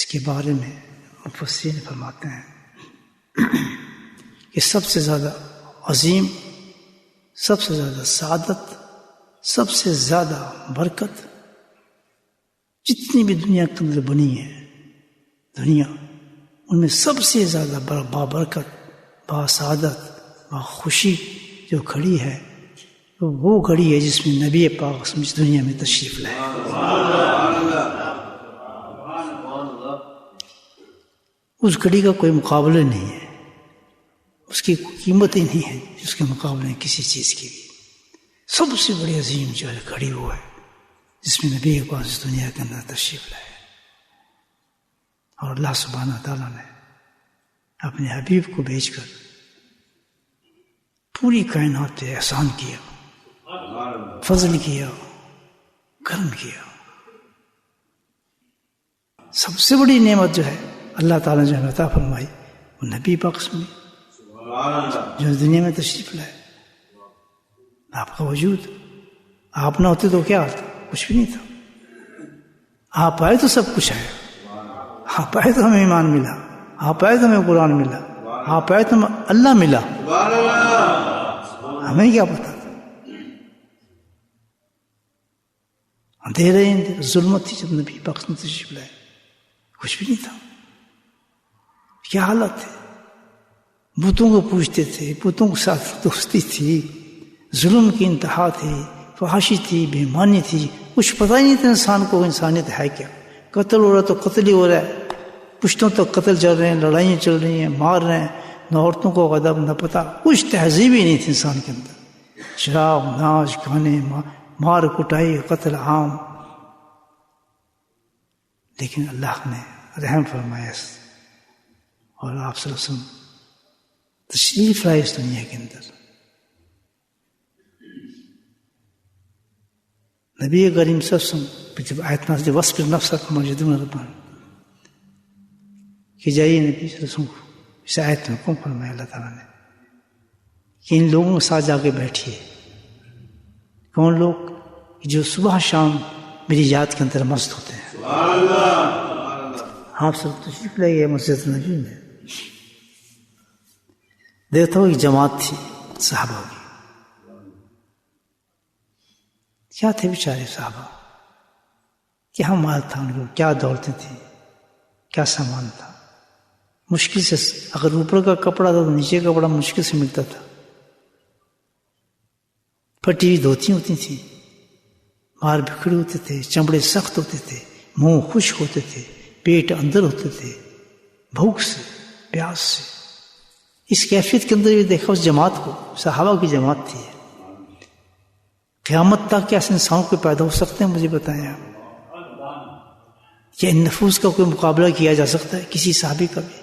اس کے بارے میں مفسرین فرماتے ہیں کہ سب سے زیادہ عظیم، سب سے زیادہ سعادت، سب سے زیادہ برکت جتنی بھی دنیا کے اندر بنی ہے دنیا، ان میں سب سے زیادہ بابرکت، باسعادت، خوشی جو گھڑی ہے وہ گھڑی ہے جس میں نبی پاک اس دنیا میں تشریف لائے۔ اس گھڑی کا کوئی مقابلہ نہیں ہے، اس کی قیمت ہی نہیں ہے اس کے مقابلے میں کسی چیز کی بھی۔ سب سے بڑی عظیم جو ہے گھڑی وہ ہے جس میں نبی پاک اس دنیا کے اندر تشریف لائے، اور اللہ سبحانہ تعالیٰ نے اپنے حبیب کو بھیج کر پوری کائنات پہ احسان کیا، فضل کیا، کرم کیا۔ سب سے بڑی نعمت جو ہے اللہ تعالیٰ نے جو عطا فرمائی وہ نبی پاک میں جو دنیا میں تشریف لائے۔ آپ کا وجود، آپ نہ ہوتے تو کیا ہوتا؟ کچھ بھی نہیں تھا۔ آپ آئے تو سب کچھ ہے، آپ آئے تو ہمیں ایمان ملا، آپ آئے تو ہمیں قرآن ملا، آپ آئے تو ہمیں اللہ ملا، ہمیں کیا پتا تھا؟ اندھیرے ظلمت تھی جب نبی پاک نے تشریف لائے، کچھ بھی نہیں تھا۔ کیا حالت تھے؟ بتوں کو پوجتے تھے، بتوں کے ساتھ دوستی تھی، ظلم کی انتہا تھی، فحاشی تھی، بے ایمانی تھی، کچھ پتہ ہی نہیں تھا انسان کو انسانیت ہے کیا۔ قتل ہو رہا تو قتل ہی ہو رہا ہے، پشتوں تک قتل چل رہے ہیں، لڑائیاں چل رہی ہیں، مار رہے ہیں، نہ عورتوں کو غضب نہ پتہ، کچھ تہذیب ہی نہیں تھی انسان کے اندر۔ شراب، ناچ گانے، مار کٹائی، قتل عام۔ لیکن اللہ نے رحم فرمایا اور آپ صلی اللہ علیہ وسلم تشریف لائے اس دنیا کے اندر۔ نبی کریم صلی اللہ علیہ وسلم جب آیت نازل وَاصْبِرْ نَفْسَكَ مَعَ الَّذِينَ يَدْعُونَ رَبَّهُمْ کہ جائیے نبی صلی اللہ علیہ وسلم کو اس آیت میں حکم فرمایا اللہ تعالیٰ نے کہ ان لوگوں کے ساتھ جا کے بیٹھیے۔ کون لوگ؟ جو صبح شام میری یاد کے اندر مست ہوتے ہیں۔ آپ سب تشریف لے گئے مسجد نبی میں، دیکھتا ہوں ایک جماعت تھی صحابہ کی۔ کیا تھے بیچارے صحابہ، کیا مال تھا ان کو، کیا دولتیں تھیں، کیا سامان تھا۔ مشکل سے اگر اوپر کا کپڑا تھا تو نیچے کا کپڑا مشکل سے ملتا تھا، پھٹی ہوئی دھوتی ہوتی تھیں، بال بکھڑے ہوتے تھے، چمڑے سخت ہوتے تھے، منہ خشک ہوتے تھے، پیٹ اندر ہوتے تھے، بھوک سے، پیاس سے۔ اس کیفیت کے اندر بھی دیکھا اس جماعت کو، صحابہ کی جماعت تھی۔ قیامت تک کیا انسان کو پیدا ہو سکتے ہیں؟ مجھے بتائیں آپ، کیا ان نفوس کا کوئی مقابلہ کیا جا سکتا ہے کسی صحابی کا بھی؟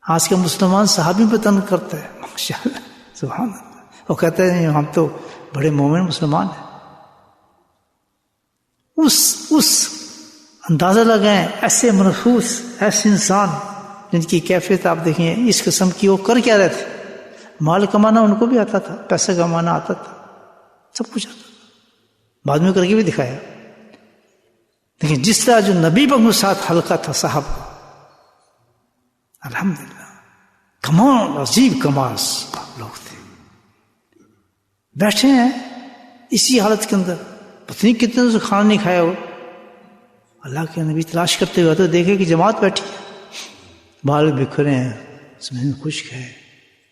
آج کا مسلمان صحابی پہ تنگ کرتا ہے، ماشاءاللہ سبحان اللہ، وہ کہتا ہے ہم تو بڑے مومن مسلمان ہیں۔ اس اندازہ لگائیں ایسے منحوس، ایسے انسان جن کی کیفیت آپ دیکھیں اس قسم کی، وہ کر کیا رہے تھے؟ مال کمانا ان کو بھی آتا تھا، پیسہ کمانا آتا تھا، سب کچھ آتا تھا، بعد میں کر کے بھی دکھایا۔ لیکن جس طرح جو نبی پاک کے ساتھ حلقہ تھا صاحب کا، الحمدللہ کمال، عجیب کمال لوگ تھے، بیٹھے ہیں اسی حالت کے اندر، پتہ نہیں کتنے سے کھانا نہیں کھایا ہو۔ اللہ کے نبی تلاش کرتے ہوئے تو دیکھے کہ جماعت بیٹھی ہے، بال بکھرے ہیں، زمین خشک ہے،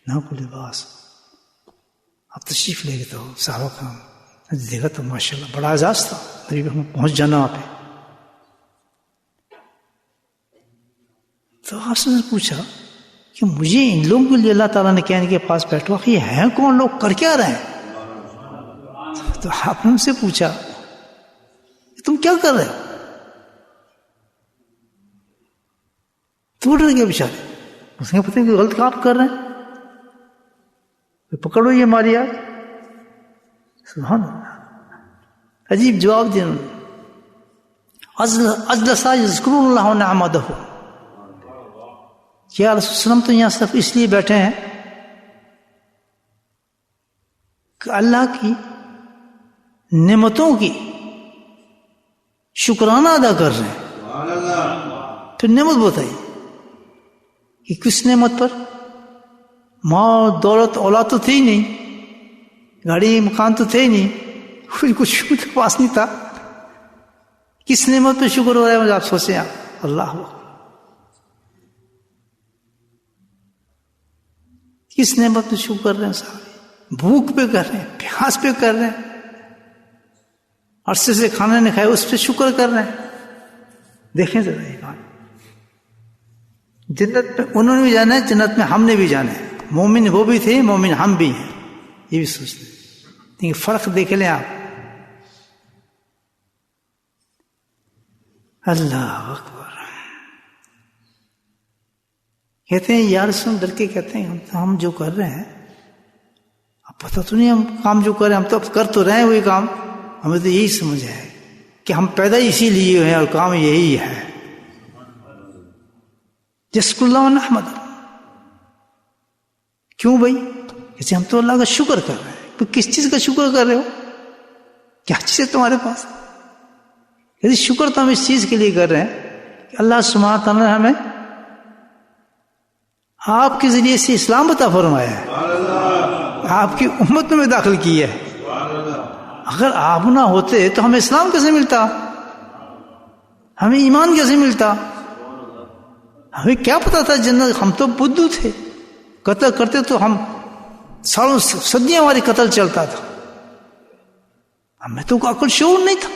نہ کوئی لباس۔ اب تشریف لے گئے تو صحابہ کا دیکھا تو ماشاءاللہ بڑا اعزاز تھا نبی پہ پہنچ جانا وہاں پہ۔ تو آپ سے پوچھا کہ مجھے ان لوگوں کے لیے اللہ تعالیٰ نے کیا ان کے پاس بیٹھوا کہ یہ ہیں کون لوگ، کر کیا رہے ہیں؟ تو آپ نے ان سے پوچھا تم کیا کر رہے ہو؟ تو ڈر گئے بیچارے، اس نے پتہ کہ غلط کام کر رہے ہیں، پکڑو یہ ہماری یاد۔ سبحان اللہ، عجیب جواب دیا انہوں نے۔ اجلسا یذکرون اللہ نعمتہ، کیا رسول وسلم تو یہاں صرف اس لیے بیٹھے ہیں کہ اللہ کی نعمتوں کی شکرانہ ادا کر رہے ہیں۔ پھر نعمت بتائی کہ کس نعمت پر؟ ماں دولت اولاد تو تھی نہیں، گاڑی مکان تو تھے ہی نہیں، کچھ کے پاس نہیں تھا. کس نعمت پہ شکر ہو رہا ہے مجھے آپ سوچیں. آپ اللہ کس نعمت پہ شکر کر رہے ہیں صاحب؟ بھوک پہ کر رہے ہیں، پیاس پہ کر رہے ہیں، عرصے سے کھانا نہیں کھایا اس پہ شکر کر رہے ہیں. دیکھیں ذرا یہ بات. جنت میں انہوں نے بھی جانا ہے، جنت میں ہم نے بھی جانا ہے. مومن وہ بھی تھے، مومن ہم بھی ہیں، یہ بھی سوچتے ہیں. لیکن فرق دیکھ لیں آپ. اللہ اکبر. کہتے ہیں یا رسول ڈر کے کہتے ہیں ہم جو کر رہے ہیں اب پتہ تو نہیں، ہم کام جو کر رہے ہیں ہم تو اب کر تو رہے ہیں وہی کام. ہمیں تو یہی سمجھ ہے کہ ہم پیدا اسی لیے ہیں اور کام یہی ہے. جسک اللہ نحمد. کیوں بھائی؟ جیسے ہم تو اللہ کا شکر کر رہے ہیں. تو کس چیز کا شکر کر رہے ہو؟ کیا چیز ہے تمہارے پاس؟ یعنی شکر تو ہم اس چیز کے لیے کر رہے ہیں کہ اللہ سبحانہ تعالیٰ نے ہمیں آپ کے ذریعے سے اسلام عطا فرمایا ہے، آپ کی امت میں داخل کی ہے. اگر آپ نہ ہوتے تو ہمیں اسلام کیسے ملتا؟ ہمیں ایمان کیسے ملتا؟ ہمیں کیا پتا تھا جنت؟ ہم تو بدھو تھے، قتل کرتے تو ہم سالوں صدیاں ہماری قتل چلتا تھا. ہمیں تو عقل شعور نہیں تھا.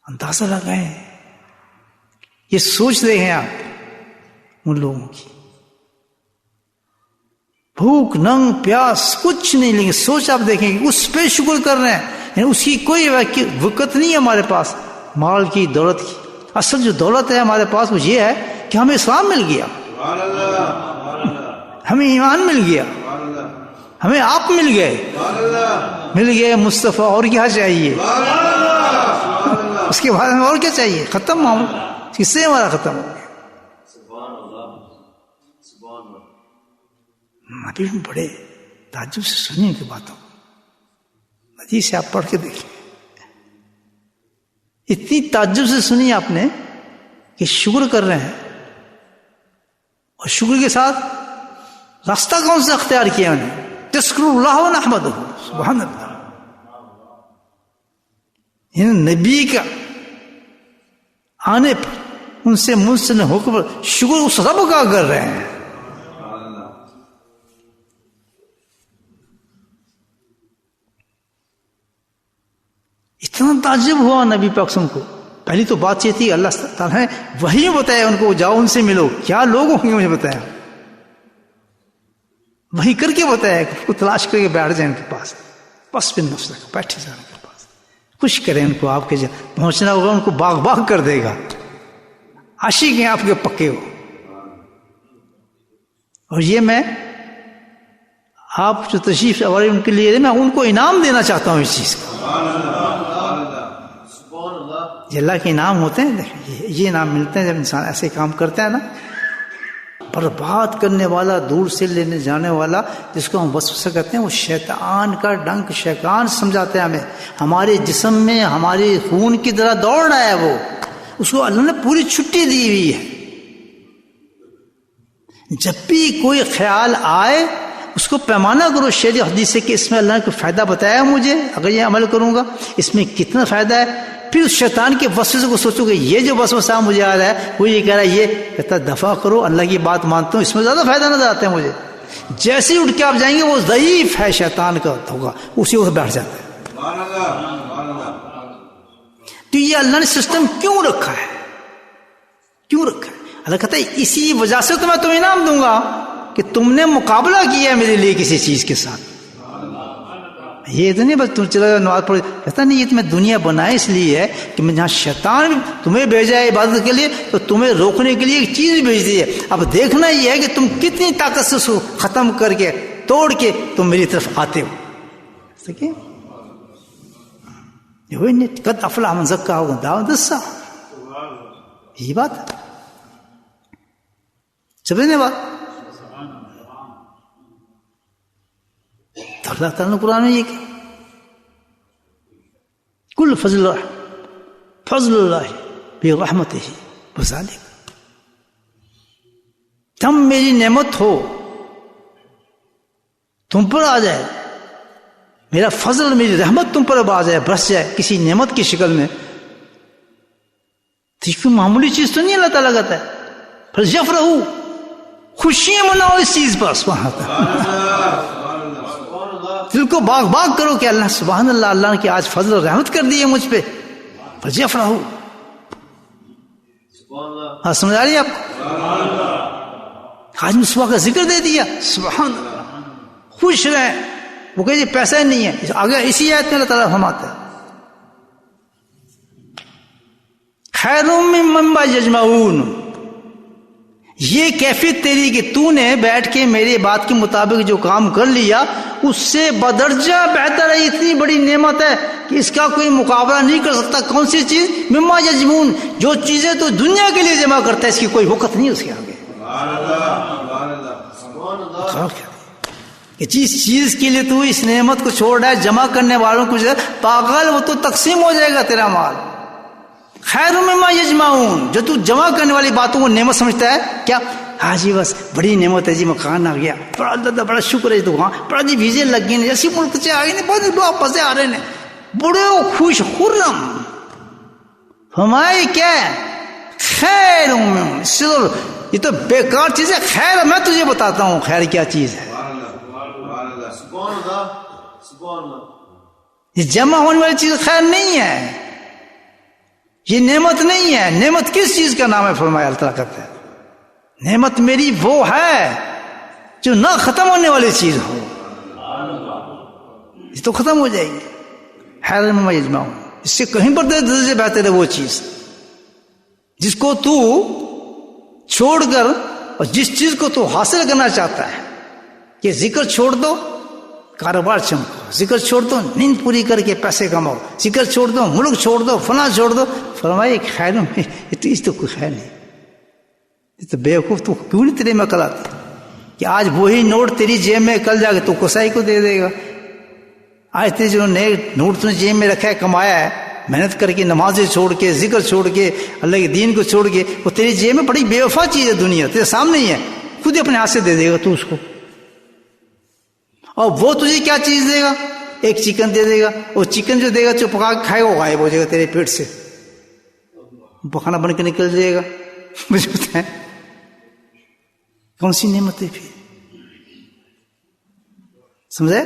اندازہ لگائیں، یہ سوچ رہے ہیں آپ ان لوگوں کی. بھوک ننگ پیاس کچھ نہیں، لیکن سوچ آپ دیکھیں کہ اس پہ شکر کر رہے ہیں. یعنی اس کی کوئی وقت نہیں ہے ہمارے پاس مال کی، دولت کی. اصل جو دولت ہے ہمارے پاس وہ یہ ہے کہ ہمیں اسلام مل گیا، ہمیں ایمان مل گیا، ہمیں آپ مل گئے مصطفیٰ. اور کیا چاہیے؟ اس کے بعد ہمیں اور کیا چاہیے؟ ختم معاملہ، اس سے ہمارا ختم ہو گیا. ابھی ہم بڑے تعجب سے سنیں ان کی باتوں، حدیث سے آپ پڑھ کے دیکھیں. اتنی تعجب سے سنی آپ نے کہ شکر کر رہے ہیں، اور شکر کے ساتھ راستہ کون سا اختیار کیا انہیں؟ تذکر اللہ و نحمدہ. سبحان اللہ. یعنی نبی کا آنے پر ان سے منسلک ہو کر شکر اس رب کا کر رہے ہیں. اتنا تعجب ہوا نبی پاک صلی اللہ علیہ وسلم کو. پہلی تو بات یہ تھی اللہ تعالیٰ نے وہی بتایا ان کو، جاؤ ان سے ملو. کیا لوگ ہوں گے مجھے بتایا، وہی کر کے بتایا کہ کو تلاش کر کے بیٹھ جائیں ان کے پاس. بس بن نفس رکھ بیٹھے جائیں ان کے پاس، خوش کریں ان کو. آپ کے پہنچنا ہوگا ان کو باغ باغ کر دے گا. عاشق ہیں آپ کے پکے ہو. اور یہ میں آپ جو تشریف آوری ان کے لیے میں ان کو انعام دینا چاہتا ہوں اس چیز کا. یہ اللہ کے انعام ہوتے ہیں. یہ انعام ملتے ہیں جب انسان ایسے کام کرتا ہے نا. برباد کرنے والا، دور سے لینے جانے والا، جس کو ہم وسوسہ کہتے ہیں، وہ شیطان کا ڈنک. شیطان سمجھاتے ہیں ہمیں، ہمارے جسم میں ہمارے خون کی طرح دوڑ رہا ہے وہ. اس کو اللہ نے پوری چھٹی دی ہوئی ہے. جب بھی کوئی خیال آئے اس کو پیمانہ کرو شریعت حدیث سے کہ اس میں اللہ نے کوئی فائدہ بتایا مجھے، اگر یہ عمل کروں گا اس میں کتنا فائدہ ہے. پھر اس شیطان کے وسوسے کو سوچو کہ یہ جو وسوسہ مجھے آ رہا ہے وہ یہ کہہ رہا ہے، یہ کہتا ہے دفع کرو، اللہ کی بات مانتا ہوں، اس میں زیادہ فائدہ نظر آتا ہے مجھے. جیسے ہی اٹھ کے آپ جائیں گے وہ ضعیف ہے شیطان کا ہوگا، اسی وقت بیٹھ جاتا ہے. تو یہ اللہ نے سسٹم کیوں رکھا ہے؟ کیوں رکھا ہے؟ اللہ کہتا ہے اسی وجہ سے تو میں تمہیں انعام دوں گا کہ تم نے مقابلہ کیا ہے میرے لیے کسی چیز کے ساتھ. یہ تو نہیں بس تم چلا جاؤ نماز پڑھو. کہتا نہیں، یہ تمہیں دنیا بنائے اس لیے ہے کہ میں جہاں شیطان تمہیں بھیجا ہے عبادت کے لیے تو تمہیں روکنے کے لیے ایک چیز بھیج دی ہے. اب دیکھنا یہ ہے کہ تم کتنی طاقت سے اس کو ختم کر کے توڑ کے تم میری طرف آتے ہو. قد افلح من زکاہا دعوت دسا. یہی بات ہے، سمجھنے بات. تو اللہ تعالیٰ نے قرآن میں یہ کہ کل فضل اللہ برحمتہ وذالک، تم میری نعمت ہو، تم پر آ جائے میرا فضل، میری رحمت تم پر اب آ جائے، برس جائے کسی نعمت کی شکل میں، تو یہ کوئی معمولی چیز تو نہیں اللہ تعالیٰ کہتا ہے. پھر یفرحوا، خوشیاں مناؤ اس چیز پر، سبحان اللہ، دل کو باغ باغ کرو کہ اللہ سبحان اللہ، اللہ نے کہ آج فضل و رحمت کر دی ہے مجھ پہ. پھر یفرحوا، ہاں سمجھ آ رہی ہے آپ کو؟ آج مصباح کا ذکر دے دیا، سبحان اللہ، خوش رہیں. وہ کہ پیسہ ہی نہیں ہے، آگے اسی آیت میں اللہ تعالیٰ فرماتا ہے خیر مما یجمعون، یہ کیفیت تیری کہ تو نے بیٹھ کے میرے بات کے مطابق جو کام کر لیا اس سے بدرجہ بہتر ہے. اتنی بڑی نعمت ہے کہ اس کا کوئی مقابلہ نہیں کر سکتا. کون سی چیز؟ مما یجمعون، جو چیزیں تو دنیا کے لیے جمع کرتا ہے اس کی کوئی وقت نہیں اس کے آگے. کہ جس چیز کے لیے تو اس نعمت کو چھوڑ رہا ہے، جمع کرنے والوں کو پاگل، وہ تو تقسیم ہو جائے گا تیرا مال. خیر مما یجمعون، جو تو جمع کرنے والی باتوں کو نعمت سمجھتا ہے، کیا؟ ہاں جی بس بڑی نعمت ہے جی، مکان آ گیا، بڑا اللہ بڑا شکر ہے تو، ہاں بڑا جی ویزے لگ گئے، ایسی ملک سے آ گئے، بہت لوگ مزے آ رہے ہیں، بڑے خوش خرم. ہمارے کیا ہے؟ خیر یہ تو بیکار چیز ہے. خیر میں تجھے بتاتا ہوں خیر کیا چیز ہے. یہ جمع ہونے والی چیز خیر نہیں ہے، یہ نعمت نہیں ہے. نعمت کس چیز کا نام ہے؟ فرمایا اللہ تعالیٰ کرتے ہیں نعمت میری وہ ہے جو نہ ختم ہونے والی چیز ہو، یہ تو ختم ہو جائے گی. خیر مما یجمعون، اس سے کہیں پر درجے بہتر ہے وہ چیز جس کو تو چھوڑ کر، اور جس چیز کو تو حاصل کرنا چاہتا ہے، کہ ذکر چھوڑ دو کاروبار چمکو، ذکر چھوڑ دو نیند پوری کر کے پیسے کماؤ، ذکر چھوڑ دو ملک چھوڑ دو فلاں چھوڑ دو. فرمائے خیر میں اس تو کوئی خیر نہیں، یہ تو بیوقوف، تو کیوں نہیں تیرے میں عقل آتی کہ آج وہی نوٹ تیری جیب میں کل جا کے تو کسائی کو دے دے گا. آج تیرے جو نئے نوٹ تم نے جیب میں رکھا ہے، کمایا ہے محنت کر کے، نمازیں چھوڑ کے، ذکر چھوڑ کے، اللہ کے دین کو چھوڑ کے، وہ تیری جیب میں بڑی بے وفا چیز ہے، دنیا تیرے سامنے ہی ہے، خود ہی اپنے ہاتھ سے دے دے گا تو اس کو. اور وہ تجھے کیا چیز دے گا؟ ایک چکن دے دے گا. وہ چکن جو دے گا جو پکا کے کھائے وہ غائب ہو جائے گا تیرے پیٹ سے، پخانا بن کے نکل جائے گا. مجھے بتائیں کون سی نعمت ہے پھر؟ سمجھے؟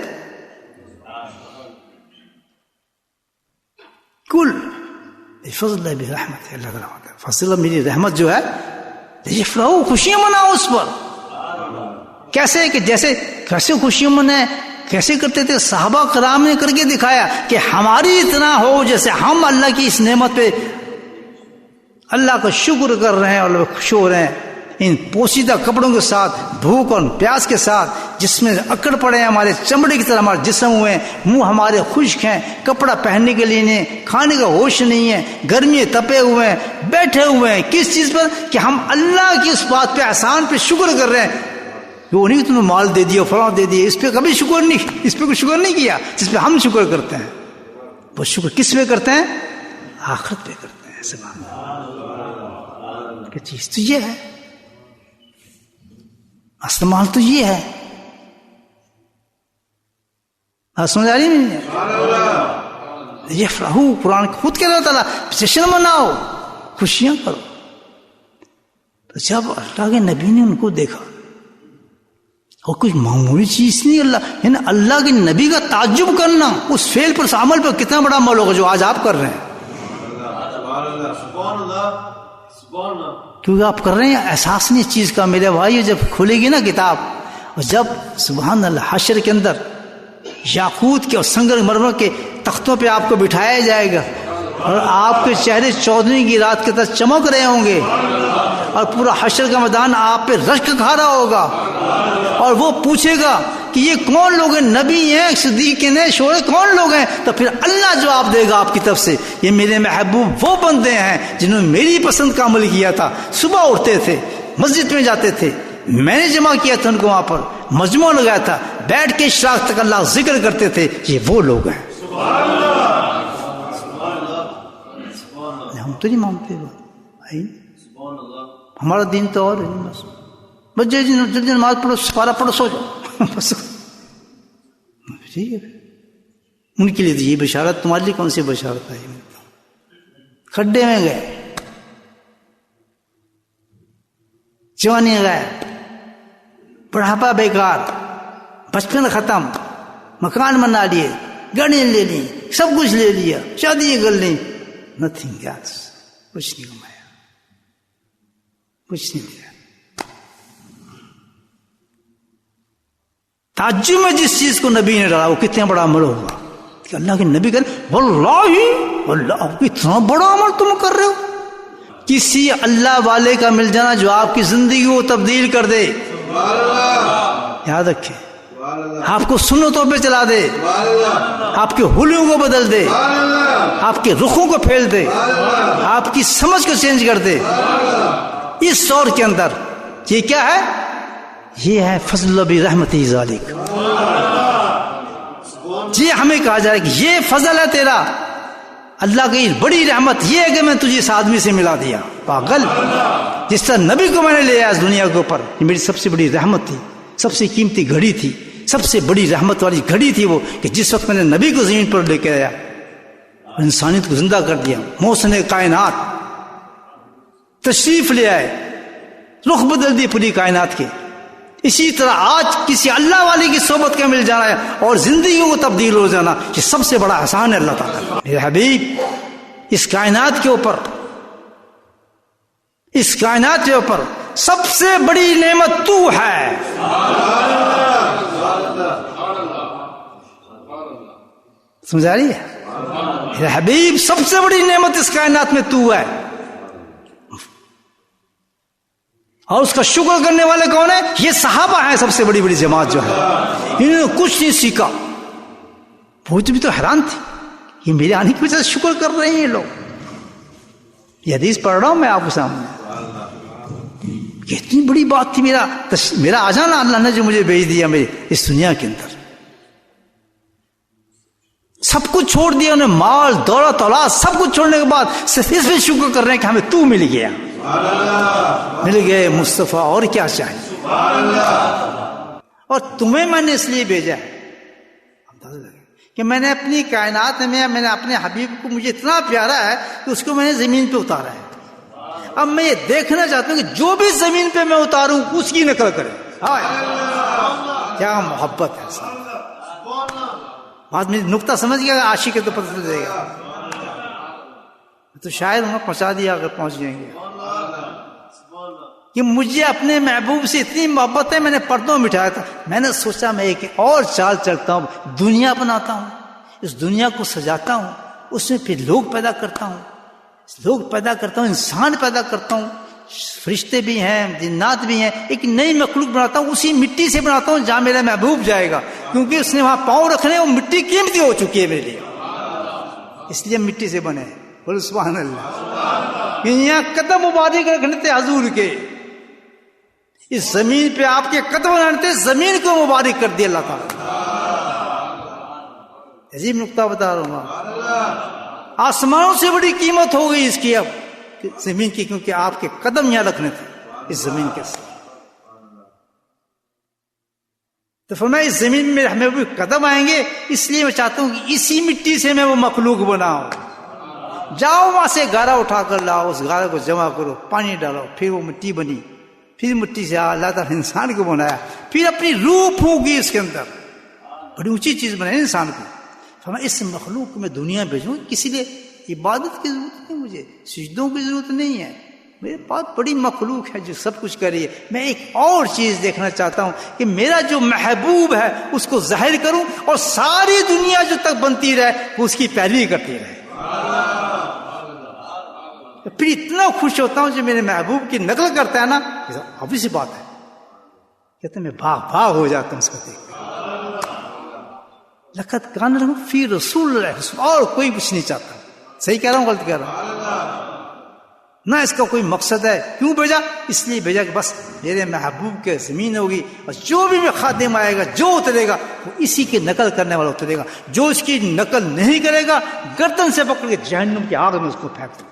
کل فضل اللہ برحمت، اللہ کا رحمت ہے، فضل میری رحمت جو ہے، یفرحوا، خوشیاں مناؤ اس پر. کیسے؟ کہ جیسے کیسے خوشیاں منائے، کیسے کرتے تھے صحابہ کرام نے کر کے دکھایا کہ ہماری اتنا ہو جیسے ہم اللہ کی اس نعمت پہ اللہ کا شکر کر رہے ہیں اور خوش ہو رہے ہیں. ان پوشیدہ کپڑوں کے ساتھ، بھوک اور پیاس کے ساتھ، جس میں اکڑ پڑے ہیں ہمارے چمڑے کی طرح ہمارے جسم ہوئے ہیں، منہ ہمارے خشک ہیں، کپڑا پہننے کے لیے نہیں، کھانے کا ہوش نہیں ہے، گرمی تپے ہوئے ہیں، بیٹھے ہوئے ہیں کس چیز پر؟ کہ ہم اللہ کی اس بات پہ، احسان پہ شکر کر رہے ہیں. وہ نہیں تمہیں مال دے دیا، فلاں دے دیا، اس پہ کبھی شکر نہیں، اس پہ کوئی شکر نہیں کیا جس پہ ہم شکر کرتے ہیں. وہ شکر کس پہ کرتے ہیں؟ آخرت پہ کرتے ہیں. سبحان اللہ، کہ چیز تو یہ ہے، اصل مال تو یہ ہے. سمجھ آ رہی نہیں؟ یفرحوا، قرآن خود کہہ رہا تعالیٰ جشن مناؤ، خوشیاں کرو. تو جب اللہ کے نبی نے ان کو دیکھا، اور کچھ معمولی چیز نہیں، اللہ یعنی اللہ کے نبی کا تعجب کرنا اس فعل پر، عمل پر کتنا بڑا عمل ہوگا جو آج آپ کر رہے ہیں. کیونکہ آپ کر رہے ہیں، احساس نہیں اس چیز کا. میرے بھائی جب کھلے گی نا کتاب، اور جب سبحان اللہ حشر کے اندر یاقوت کے اور سنگر مرمر کے تختوں پہ آپ کو بٹھایا جائے گا، اور آپ کے چہرے 14ویں کی رات کے طرح چمک رہے ہوں گے، اور پورا حشر کا میدان آپ پہ رشک کھا رہا ہوگا، اور وہ پوچھے گا کہ یہ کون لوگ ہیں؟ نبی ہیں، صدیق ہیں، شہداء، کون لوگ ہیں؟ تو پھر اللہ جواب دے گا آپ کی طرف سے، یہ میرے محبوب وہ بندے ہیں جنہوں نے میری پسند کا عمل کیا تھا. صبح اٹھتے تھے، مسجد میں جاتے تھے، میں نے جمع کیا تھا ان کو، وہاں پر مجمع لگایا تھا، بیٹھ کے اشراق تک اللہ ذکر کرتے تھے. یہ وہ لوگ ہیں. ہم تو نہیں مانتے. ہمارا دین تو اور ہے، بس جلدی نماز پڑھو، سپارہ پڑھو، سو جاؤ بس ٹھیک ہے. ان کے لیے تو یہ بشارت، تمہارے لیے کون سی بشارت ہے؟ کھڈے میں گئے، جوانی گئے، بڑھاپا بیکار، بچپن ختم، مکان بنا لیے، گاڑیاں لے لی، سب کچھ لے لیا، شادی کر لی، نتھنگ ایلس، کچھ نہیں کمایا، کچھ نہیں دیا. تعجب میں جس چیز کو نبی نے ڈالا وہ کتنا بڑا عمل ہوگا کہ اللہ کے نبی کہتے واللہ اتنا بڑا عمل تم کر رہے ہو. کسی اللہ والے کا مل جانا جو آپ کی زندگی کو تبدیل کر دے، یاد رکھیں، آپ کو سنتوں پہ چلا دے، آپ کے حلیوں کو بدل دے، آپ کے رخوں کو پھیل دے، آپ کی سمجھ کو چینج کر دے اس دور کے اندر. یہ کیا ہے؟ یہ ہے فضل برحمتہ ذالک. یہ ہمیں کہا جائے کہ یہ فضل ہے تیرا، اللہ کی بڑی رحمت یہ ہے کہ میں تجھے اس آدمی سے ملا دیا. پاگل، جس طرح نبی کو میں نے لے آیا اس دنیا کے اوپر، یہ میری سب سے بڑی رحمت تھی، سب سے قیمتی گھڑی تھی، سب سے بڑی رحمت والی گھڑی تھی وہ کہ جس وقت میں نے نبی کو زمین پر لے کے آیا، انسانیت کو زندہ کر دیا، محسن کائنات تشریف لے آئے، رخ بدل دی پوری کائنات کے. اسی طرح آج کسی اللہ والی کی صحبت کا مل جانا ہے اور زندگیوں کو تبدیل ہو جانا، یہ سب سے بڑا احسان ہے اللہ تعالیٰ. میرے حبیب، اس کائنات کے اوپر، اس کائنات کے اوپر سب سے بڑی نعمت تو ہے. سمجھا رہی ہے؟ میرے حبیب، سب سے بڑی نعمت اس کائنات میں تو ہے. اور اس کا شکر کرنے والے کون ہیں؟ یہ صحابہ ہیں، سب سے بڑی بڑی جماعت جو ہے. انہوں نے کچھ نہیں سیکھا، وہ بھی تو حیران تھی، یہ میرے آنے کی وجہ سے شکر کر رہے ہیں یہ لوگ. یہ حدیث پڑھ رہا ہوں میں آپ کے سامنے، یہ اتنی بڑی بات تھی. میرا آ جانا اللہ نے جو مجھے بھیج دیا میرے اس دنیا کے اندر، سب کچھ چھوڑ دیا انہیں، مال دولت اولاد سب کچھ چھوڑنے کے بعد صرف اس پہ شکر کر رہے ہیں کہ ہمیں تو مل گیا، مل گئے مصطفیٰ، اور کیا چاہیے. اور تمہیں میں نے اس لیے بھیجا کہ میں نے اپنی کائنات میں نے اپنے حبیب کو، مجھے اتنا پیارا ہے کہ اس کو میں نے زمین پہ اتارا ہے. اب میں یہ دیکھنا چاہتا ہوں کہ جو بھی زمین پہ میں اتاروں اس کی نقل کرے. کیا محبت ہے. بات میں نقطہ سمجھ گیا، عاشق کے تو پتہ چل جائے گا. تو شاید انہیں پہنچا دیا اگر پہنچ جائیں گے کہ مجھے اپنے محبوب سے اتنی محبت ہے. میں نے پردوں مٹھایا تھا، میں نے سوچا میں ایک اور چال چلتا ہوں، دنیا بناتا ہوں، اس دنیا کو سجاتا ہوں، اس میں پھر لوگ پیدا کرتا ہوں، انسان پیدا کرتا ہوں، فرشتے بھی ہیں، جنات بھی ہیں، ایک نئی مخلوق بناتا ہوں، اسی مٹی سے بناتا ہوں جہاں میرا محبوب جائے گا، کیونکہ اس نے وہاں پاؤں رکھنے، وہ مٹی قیمتی ہو چکی ہے میرے لیے، اس لیے مٹی سے بنے. بولو سبحان اللہ. یہاں قدم مبارک رکھنے تھے حضور کے، اس زمین پہ آپ کے قدم رکھنے تھے، زمین کو مبارک کر دیا اللہ تعالیٰ. عجیب نقطہ بتا رہا ہوں. آسمانوں سے بڑی قیمت ہو گئی اس کی اب زمین کی، کیونکہ آپ کے قدم یہاں رکھنے تھے اس زمین کے ساتھ. تو فرمایا اس زمین میں ہمیں بھی قدم آئیں گے، اس لیے میں چاہتا ہوں کہ اسی مٹی سے میں وہ مخلوق بناؤں. جاؤ وہاں سے گارا اٹھا کر لاؤ، اس گارا کو جمع کرو، پانی ڈالو، پھر وہ مٹی بنی، پھر مٹی سے اللہ تعالیٰ نے انسان کو بنایا، پھر اپنی روح پھونکی اس کے اندر، بڑی اونچی چیز بنائی انسان کو. فرمایا اس مخلوق کو میں دنیا بھیجوں، کسی لیے عبادت کی ضرورت نہیں، مجھے سجدوں کی ضرورت نہیں ہے، میرے پاس بڑی مخلوق ہے جو سب کچھ کر رہی ہے. میں ایک اور چیز دیکھنا چاہتا ہوں کہ میرا جو محبوب ہے اس کو ظاہر کروں اور ساری دنیا جو تک بنتی رہے وہ اس کی پیروی کرتی رہے. پھر اتنا خوش ہوتا ہوں جو میرے محبوب کی نقل کرتا ہے نا، ابھی سی بات ہے، کہتے میں بھاگ ہو جاتا ہوں اس کو دیکھ. لقد کان لکم فی رسول اللہ، اور کوئی کچھ نہیں چاہتا. صحیح کہہ رہا ہوں غلط کہہ رہا ہوں؟ نہ اس کا کوئی مقصد ہے. کیوں بھیجا؟ اس لیے بھیجا کہ بس میرے محبوب کے زمین ہوگی اور جو بھی خادم آئے گا، جو اترے گا وہ اسی کی نقل کرنے والا اترے گا. جو اس کی نقل نہیں کرے گا گردن سے پکڑ کے جہنم کی آگ میں اس کو پھینک دو.